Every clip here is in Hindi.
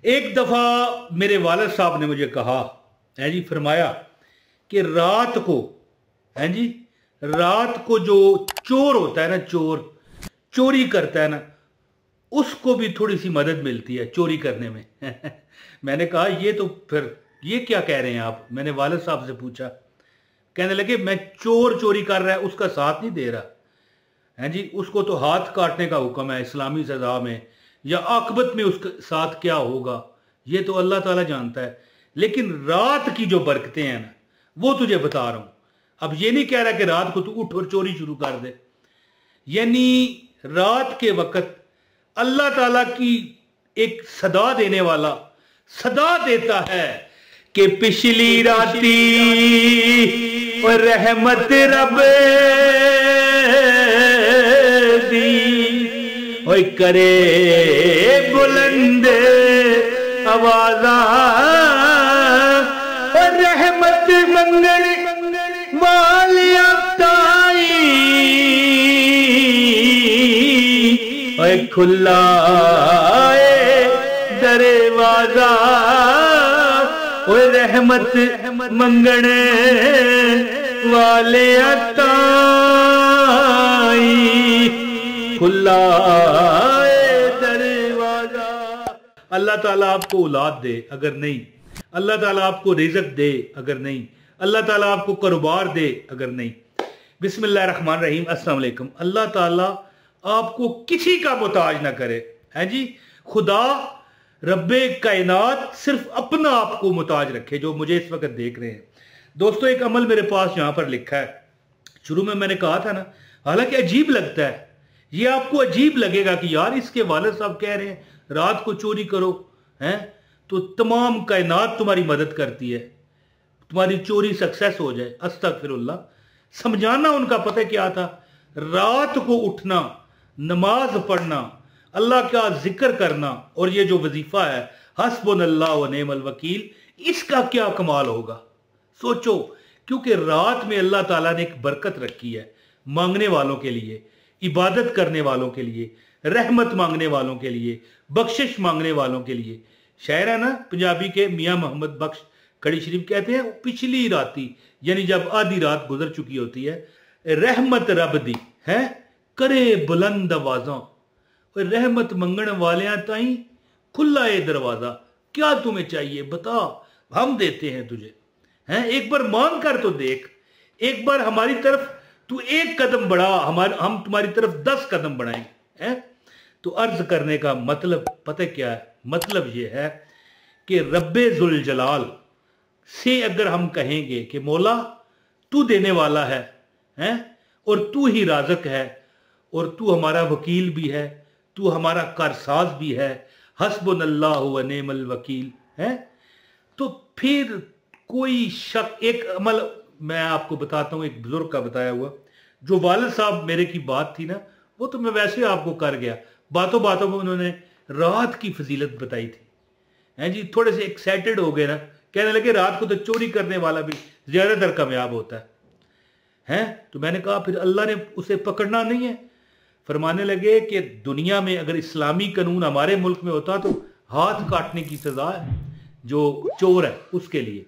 एक दफा मेरे वालिद साहब ने मुझे कहा है जी, फरमाया कि रात को है जी, रात को जो चोर होता है ना, चोर चोरी करता है ना, उसको भी थोड़ी सी मदद मिलती है चोरी करने में। मैंने कहा ये तो फिर ये क्या कह रहे हैं आप? मैंने वालिद साहब से पूछा। कहने लगे मैं चोर चोरी कर रहा है उसका साथ नहीं दे रहा है जी, उसको तो हाथ काटने का हुक्म है इस्लामी सजा में, या आकबत में उसके साथ क्या होगा ये तो अल्लाह ताला जानता है। लेकिन रात की जो बरकतें हैं ना, वो तुझे बता रहा हूं। अब ये नहीं कह रहा कि रात को तू उठ और चोरी शुरू कर दे, यानी रात के वक्त अल्लाह ताला की एक सदा देने वाला सदा देता है कि पिछली राती और रहमत रब दी ओए करे बुलंद आवाजा और रहमत मंगण वालिया ताई ओए खुला दरवाजा ओए रहमत मंगण वाले ताई खुला दरवाजा। अल्लाह ताला आपको औलाद दे अगर नहीं, अल्लाह ताला आपको रिज़्क दे अगर नहीं, अल्लाह ताला आपको कारोबार दे अगर नहीं। बिस्मिल्लाहिर्रहमानिर्रहीम, अस्सलाम वालेकुम। अल्लाह ताला आपको किसी का मोहताज ना करे है जी। खुदा रब्बे कायनात सिर्फ अपना आपको मोहताज रखे, जो मुझे इस वक्त देख रहे हैं। दोस्तों एक अमल मेरे पास यहां पर लिखा है, शुरू में मैंने कहा था ना, हालांकि अजीब लगता है, ये आपको अजीब लगेगा कि यार इसके वालिद साहब कह रहे हैं रात को चोरी करो हैं, तो तमाम कायनात तुम्हारी मदद करती है, तुम्हारी चोरी सक्सेस हो जाए। अस्तगफिरुल्लाह। समझाना उनका पता क्या था, रात को उठना, नमाज पढ़ना, अल्लाह का जिक्र करना, और ये जो वजीफा है हस्बुनल्लाह व निअमल वकील, इसका क्या कमाल होगा सोचो। क्योंकि रात में अल्लाह ताला ने एक बरकत रखी है मांगने वालों के लिए, इबादत करने वालों के लिए, रहमत मांगने वालों के लिए, बख्शिश मांगने वालों के लिए। शायर है ना पंजाबी के मियाँ मोहम्मद बख्श कड़ी शरीफ कहते हैं, पिछली राती यानी जब आधी रात गुजर चुकी होती है, रहमत रब दी है करे बुलंद आवाजा, रहमत मंगण वालियां ताई खुला है दरवाजा। क्या तुम्हें चाहिए बता, हम देते हैं तुझे हैं। एक बार मांग कर तो देख, एक बार हमारी तरफ तू एक कदम बढ़ा, हम तुम्हारी तरफ 10 कदम बढ़ाएंगे हैं। तो अर्ज करने का मतलब पता क्या है, मतलब ये है कि रब्बे जुल जलाल से अगर हम कहेंगे कि मौला तू देने वाला है हैं, और तू ही राज़िक है, और तू हमारा वकील भी है, तू हमारा कारसाज भी है, हस्बुनल्लाह व निअमल वकील है, तो फिर कोई शक। एक अमल मैं आपको बताता हूँ, एक बुजुर्ग का बताया हुआ, जो वालिद साहब मेरे की बात थी ना, वो तो मैं वैसे आपको कर गया, बातों बातों में उन्होंने रात की फजीलत बताई थी हैं जी। थोड़े से एक्साइटेड हो गए ना, कहने लगे रात को तो चोरी करने वाला भी ज्यादातर कामयाब होता है हैं। तो मैंने कहा फिर अल्लाह ने उसे पकड़ना नहीं है। फरमाने लगे कि दुनिया में अगर इस्लामी कानून हमारे मुल्क में होता तो हाथ काटने की सजा है जो चोर है उसके लिए,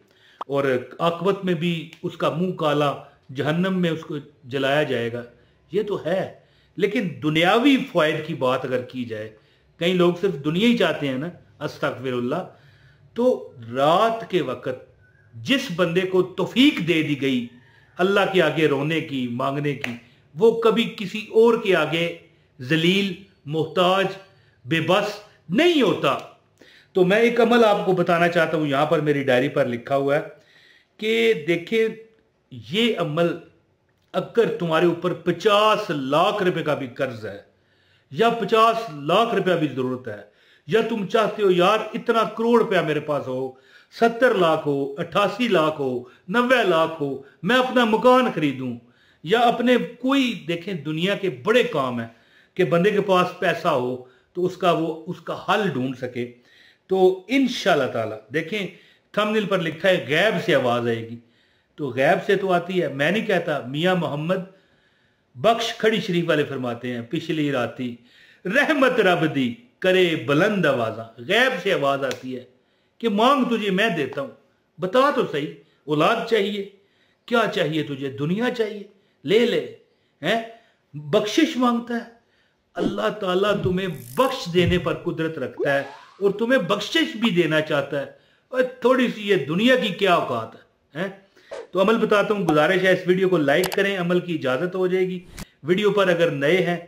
और आकबत में भी उसका मुंह काला, जहन्नम में उसको जलाया जाएगा। ये तो है, लेकिन दुनियावी फ़ायदे की बात अगर की जाए, कई लोग सिर्फ दुनिया ही चाहते हैं ना, अस्तगफिरुल्लाह। तो रात के वक्त जिस बंदे को तौफीक दे दी गई अल्लाह के आगे रोने की, मांगने की, वो कभी किसी और के आगे जलील, मोहताज, बेबस नहीं होता। तो मैं एक अमल आपको बताना चाहता हूं, यहां पर मेरी डायरी पर लिखा हुआ है कि देखिए ये अमल अगर तुम्हारे ऊपर 50 लाख रुपए का भी कर्ज है, या 50 लाख रुपया भी जरूरत है, या तुम चाहते हो यार इतना करोड़ रुपया मेरे पास हो, 70 लाख हो, 88 लाख हो, 90 लाख हो, मैं अपना मकान खरीदूं, या अपने कोई, देखें दुनिया के बड़े काम है कि बंदे के पास पैसा हो तो उसका हल ढूंढ सके। तो इंशाल्लाह ताला देखें थंबनेल पर लिखा है गैब से आवाज आएगी, तो गैब से तो आती है, मैं नहीं कहता। मियाँ मोहम्मद बख्श खड़ी शरीफ वाले फरमाते हैं, पिछली राती रहमत रब दी करे बुलंद आवाज़ा, गैब से आवाज़ आती है कि मांग तुझे मैं देता हूँ, बता तो सही, औलाद चाहिए, क्या चाहिए तुझे, दुनिया चाहिए, ले ले, हैं? बख्शिश मांगता है, अल्लाह ताला तुम्हें बख्श देने पर कुदरत रखता है और तुम्हें बख्शिश भी देना चाहता है। और थोड़ी सी ये दुनिया की क्या औकात है? तो अमल बताता हूँ, गुजारिश है इस वीडियो को लाइक करें, अमल की इजाज़त हो जाएगी। वीडियो पर अगर नए हैं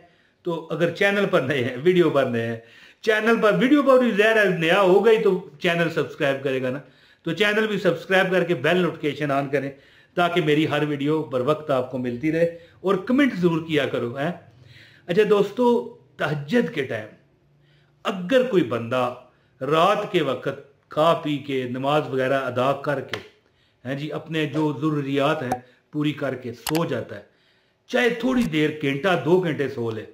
तो, अगर चैनल पर नए हैं, वीडियो पर नए हैं, चैनल पर वीडियो पर भी ज़्यादा नया हो गई तो चैनल सब्सक्राइब करेगा ना, तो चैनल भी सब्सक्राइब करके बेल नोटिफिकेशन ऑन करें ताकि मेरी हर वीडियो बर वक्त आपको मिलती रहे, और कमेंट ज़रूर किया करो। है अच्छा दोस्तों, तहज्जुद के टाइम अगर कोई बंदा रात के वक्त खा पी के नमाज वगैरह अदा करके, हैं जी, अपने जो ज़रूरियात हैं पूरी करके सो जाता है, चाहे थोड़ी देर, घंटा 2 घंटे सो ले,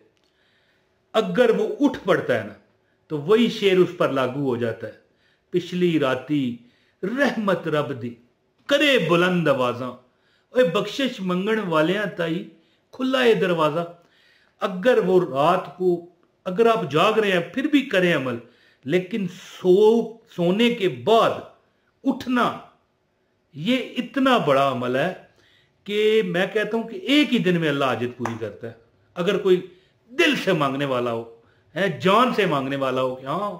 अगर वो उठ पड़ता है ना तो वही शेर उस पर लागू हो जाता है, पिछली राती रहमत रब दी करे बुलंद आवाज़ा, ओए बख्शिश मंगण वालियां ताई खुला है दरवाज़ा। अगर वो रात को, अगर आप जाग रहे हैं फिर भी करें अमल, लेकिन सोने के बाद उठना, ये इतना बड़ा अमल है कि मैं कहता हूं कि एक ही दिन में अल्लाह हाजत पूरी करता है। अगर कोई दिल से मांगने वाला हो, है जान से मांगने वाला हो कि हाँ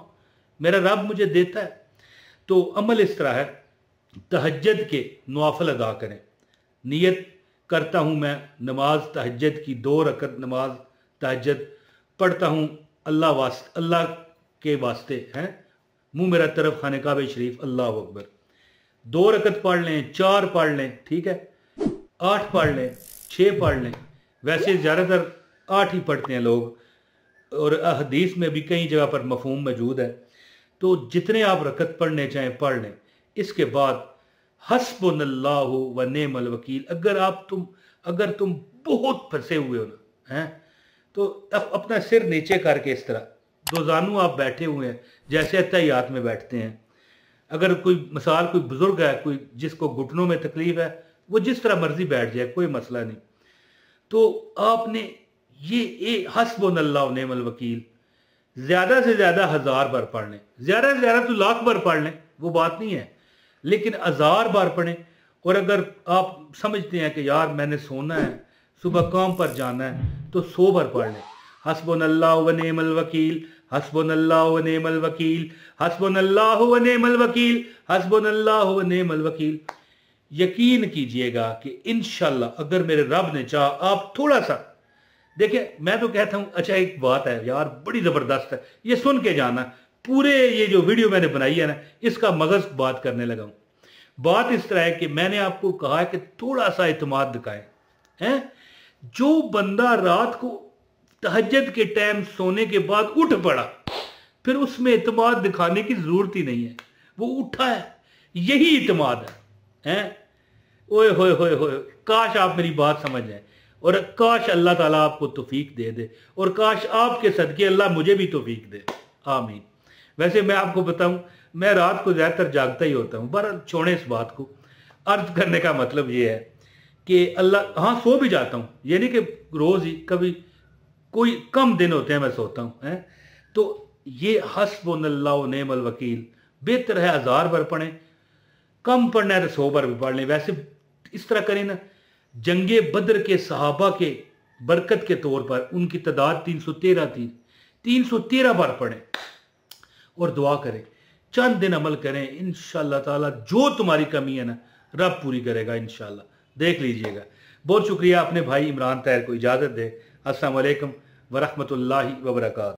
मेरा रब मुझे देता है, तो अमल इस तरह है, तहज्जुद के नवाफिल अदा करें। नियत करता हूँ मैं नमाज तहज्जुद की, 2 रकत नमाज तहज्जुद पढ़ता हूँ अल्लाह के वास्ते, हैं, मुँह मेरा तरफ खाने काबे शरीफ, अल्लाह अकबर। 2 रकत पढ़ लें, 4 पढ़ लें, ठीक है, 8 पढ़ लें, 6 पढ़ लें, वैसे ज़्यादातर 8 ही पढ़ते हैं लोग, और हदीस में भी कई जगह पर मफहूम मौजूद है, तो जितने आप रकत पढ़ने चाहें पढ़ लें। इसके बाद हस्बुनल्लाहु व नेमल वकील, अगर तुम बहुत फंसे हुए हो ना, हैं, तो अपना सिर नीचे करके इस तरह 2 जानू आप बैठे हुए हैं जैसे अत्तहियात में बैठते हैं। अगर कोई मिसाल कोई बुजुर्ग है, कोई जिसको घुटनों में तकलीफ है, वो जिस तरह मर्जी बैठ जाए, कोई मसला नहीं। तो आपने ये हस्बुनल्लाहु व नेमल वकील ज़्यादा से ज़्यादा 1000 बार पढ़ लें, ज़्यादा से ज़्यादा तो 1,00,000 बार पढ़ लें, वो बात नहीं है, लेकिन 1000 बार पढ़ें। और अगर आप समझते हैं कि यार मैंने सोना है, सुबह काम पर जाना है, तो 100 बार पढ़ लें, हस्बुनल्लाहु व नेमल वकील, हस्बुनल्लाहु व नेमल वकील, हस्बुनल्लाहु व नेमल वकील, हस्बुनल्लाहु व नेमल वकील। यकीन कीजिएगा कि इंशाल्लाह अगर मेरे रब ने चाहा, आप थोड़ा सा देखिए, मैं तो कहता हूं, अच्छा एक बात है यार बड़ी जबरदस्त है, ये सुन के जाना, पूरे ये जो वीडियो मैंने बनाई है ना, इसका मगज बात करने लगा हूं। बात इस तरह है कि मैंने आपको कहा है कि थोड़ा सा इत्मीनान दिखाएं, हैं। जो बंदा रात को तहज्जुद के टाइम सोने के बाद उठ पड़ा, फिर उसमें इत्मीनान दिखाने की जरूरत ही नहीं है, वो उठा है, यही इत्मीनान है, हैं। ओए होए होए होए, काश आप मेरी बात समझ जाए, और काश अल्लाह ताला आपको तौफीक दे दे, और काश आपके सदके अल्लाह मुझे भी तौफीक दे, आमीन। वैसे मैं आपको बताऊं, मैं रात को ज़्यादातर जागता ही होता हूं, पर छोड़े इस बात को। अर्ज करने का मतलब ये है कि अल्लाह, हाँ सो भी जाता हूं, ये नहीं कि रोज़ ही, कभी कोई कम दिन होते हैं मैं सोता हूँ, हैं। तो ये हस्बुनल्लाहु व नेमल वकील बेहतर है 1000 बार पढ़ें, कम पढ़ना है तो 100 बार भी पढ़ लें। वैसे इस तरह करें ना, जंगे बद्र के सहाबा के बरकत के तौर पर उनकी तादाद 313 थी, 313 बार पढ़ें और दुआ करें, चंद दिन अमल करें, इंशाअल्लाह ताला जो तुम्हारी कमी है ना, रब पूरी करेगा इंशाअल्लाह, देख लीजिएगा। बहुत शुक्रिया, अपने भाई इमरान ताहिर को इजाज़त दे। अस्सलाम वालेकुम व रहमतुल्लाहि व बरकातहू।